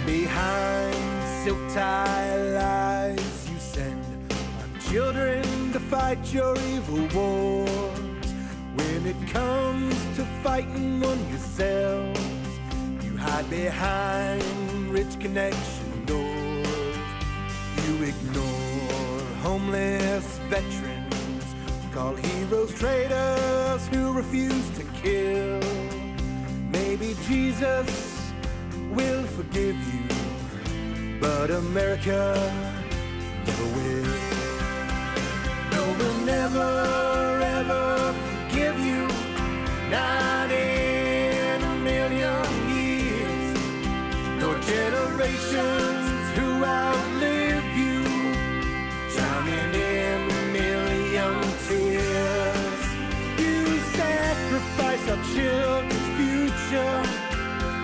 Behind silk-tie lies you send our children to fight your evil wars. When it comes to fighting on yourselves, you hide behind rich connection doors. You ignore homeless veterans, call heroes traitors who refuse to kill. Maybe Jesus will forgive you, but America never will. No, we'll never, ever forgive you, not in a million years, nor generations who outlive you, drowning in a million tears. You sacrifice our children's future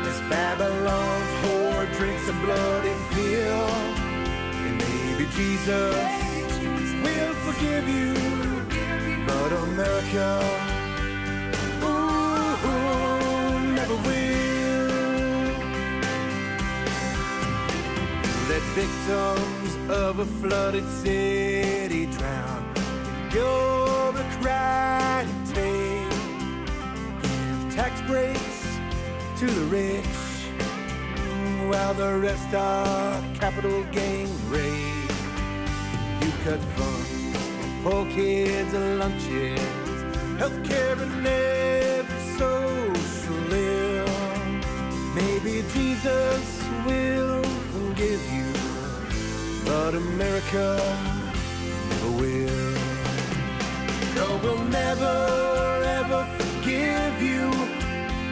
as Babylon's whore drinks a bloody field. And maybe Jesus will forgive you, but America, ooh, never will. Let victims of a flooded city drown in bureaucratic tape. Give tax breaks to the rich, while the rest are capital gain raid. You cut funds for poor kids' lunches, healthcare and every social ill. Maybe Jesus will forgive you, but America never will. No, we'll never, ever forgive you,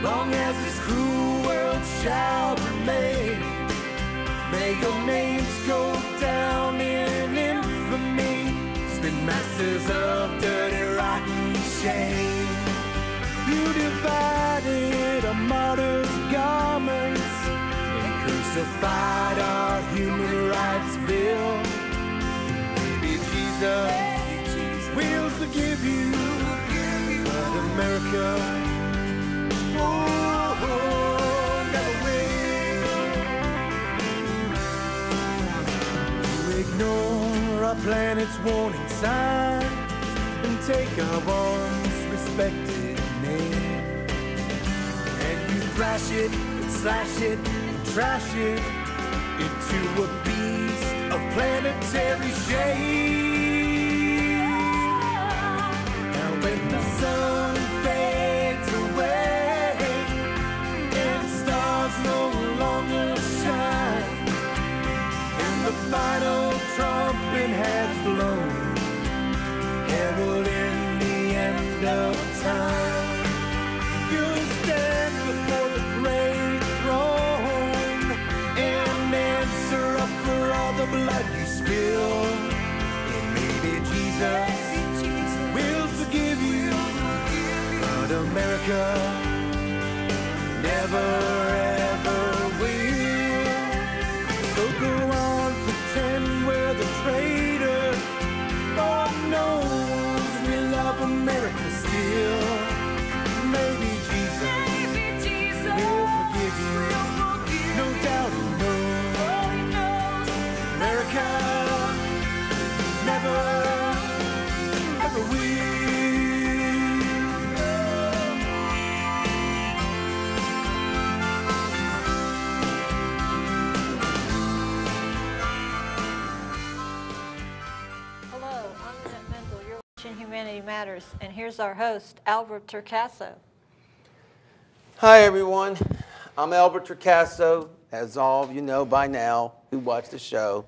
long as this cruel world shall remain. May your names go down in infamy, spin masters of dirty, rotten shame. You divided a martyr's garments and crucified our human rights bill. Maybe Jesus will forgive you, but America, ignore our planet's warning signs and take our once respected name, and you thrash it and slash it and trash it into a beast of planetary shade. Now when the sun fades away and stars no longer shine, the final trumpet has blown, heralding the end of time. You'll stand before the great throne and answer up for all the blood you spill. And maybe Jesus will forgive you, but America never ever will. So go on, pretend we're the traitors. Lord knows we love America still. Maybe Jesus will forgive you. No doubt he knows. America never, ever will. Humanity Matters, and here's our host, Albert Torcaso. Hi everyone, I'm Albert Torcaso, as all of you know by now who watch the show,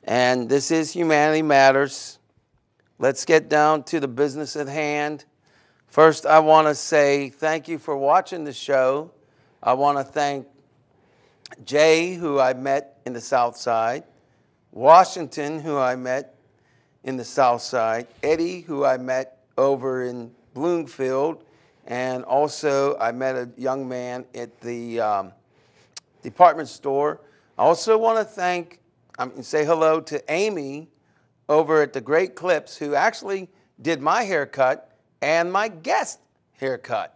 and this is Humanity Matters. Let's get down to the business at hand. First, I want to say thank you for watching the show. I want to thank Jay, who I met in the South Side, Washington, who I met in the South Side, Eddie, who I met over in Bloomfield, and also I met a young man at the department store. I also want to thank, say hello to Amy over at the Great Clips, who actually did my haircut and my guest haircut.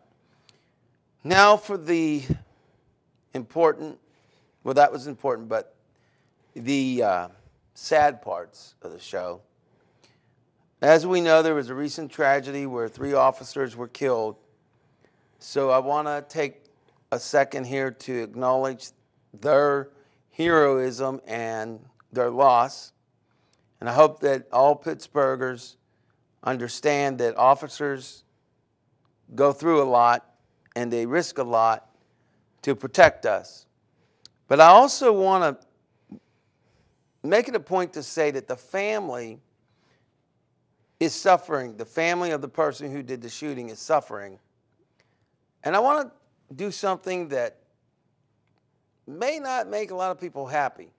Now for the important, Well, that was important, but the sad parts of the show. As we know, there was a recent tragedy where 3 officers were killed. So I want to take a second here to acknowledge their heroism and their loss. And I hope that all Pittsburghers understand that officers go through a lot and they risk a lot to protect us. But I also want to make it a point to say that the family is suffering. The family of the person who did the shooting is suffering. And I want to do something that may not make a lot of people happy.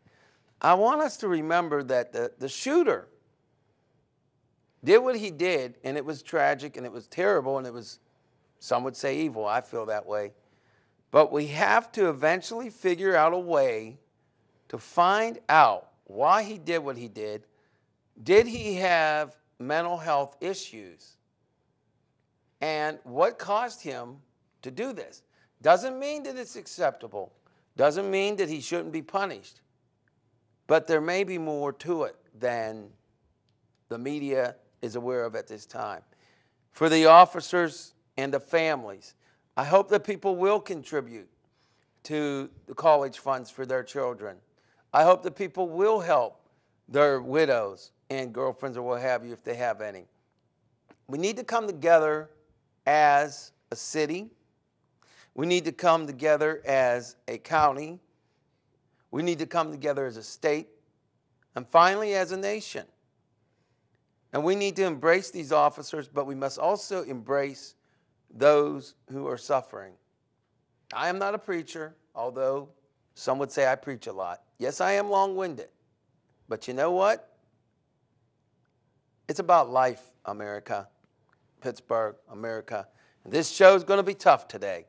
I want us to remember that the shooter did what he did, and it was tragic, and it was terrible, and it was, some would say, evil. I feel that way. But we have to eventually figure out a way to find out why he did what he did. Did he have mental health issues? And what caused him to do this? Doesn't mean that it's acceptable. Doesn't mean that he shouldn't be punished. But there may be more to it than the media is aware of at this time. For the officers and the families, I hope that people will contribute to the college funds for their children. I hope that people will help their widows and girlfriends or what have you if they have any. We need to come together as a city. We need to come together as a county. We need to come together as a state. And finally, as a nation. And we need to embrace these officers, but we must also embrace those who are suffering. I am not a preacher, although some would say I preach a lot. Yes, I am long-winded. But you know what? It's about life, America. Pittsburgh, America. And this show is going to be tough today.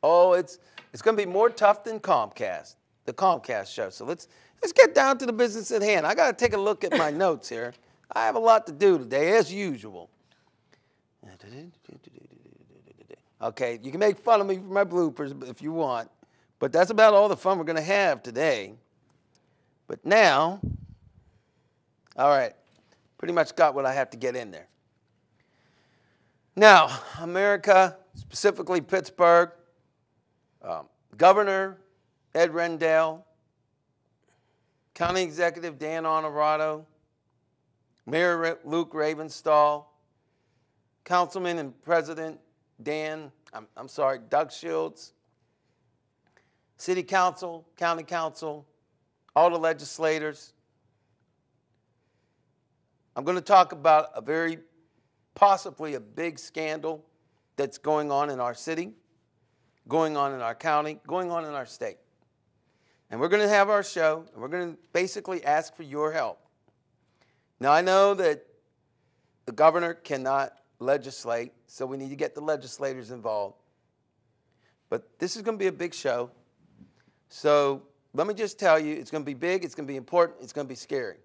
Oh, it's going to be more tough than Comcast, the Comcast show. So let's get down to the business at hand. I got to take a look at my notes here. I have a lot to do today, as usual. Okay, you can make fun of me for my bloopers if you want, but that's about all the fun we're going to have today. But now, all right, pretty much got what I have to get in there. Now, America, specifically Pittsburgh, Governor Ed Rendell, County Executive Dan Honorado, Mayor Luke Ravenstahl, Councilman and President Doug Shields, City Council, County Council, all the legislators. I'm going to talk about possibly a big scandal that's going on in our city, going on in our county, going on in our state. And we're going to have our show, and we're going to basically ask for your help. Now, I know that the governor cannot legislate, so we need to get the legislators involved. But this is going to be a big show. So let me just tell you, it's going to be big, it's going to be important, it's going to be scary.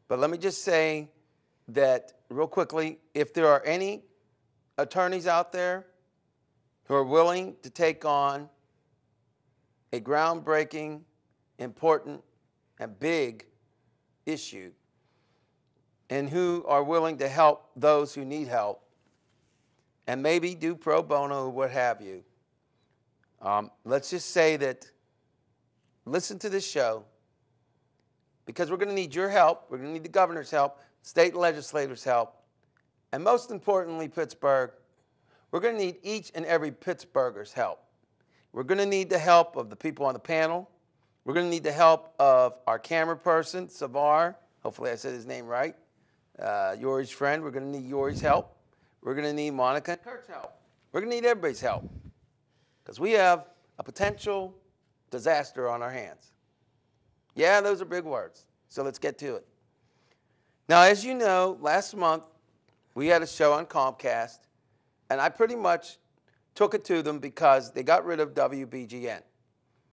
But let me just say that, real quickly, if there are any attorneys out there who are willing to take on a groundbreaking, important, and big issue, and who are willing to help those who need help, and maybe do pro bono or what have you, let's just say that, listen to this show, because we're going to need your help, we're going to need the governor's help, state legislators' help, and most importantly, Pittsburgh, we're going to need each and every Pittsburgher's help. We're going to need the help of the people on the panel. We're going to need the help of our camera person, Savar. Hopefully I said his name right. Yori's friend. We're going to need Yori's help. We're going to need Monica and Kurt's help. We're going to need everybody's help because we have a potential disaster on our hands. Yeah, those are big words. So let's get to it. Now, as you know, last month we had a show on Comcast, and I pretty much took it to them because they got rid of WBGN.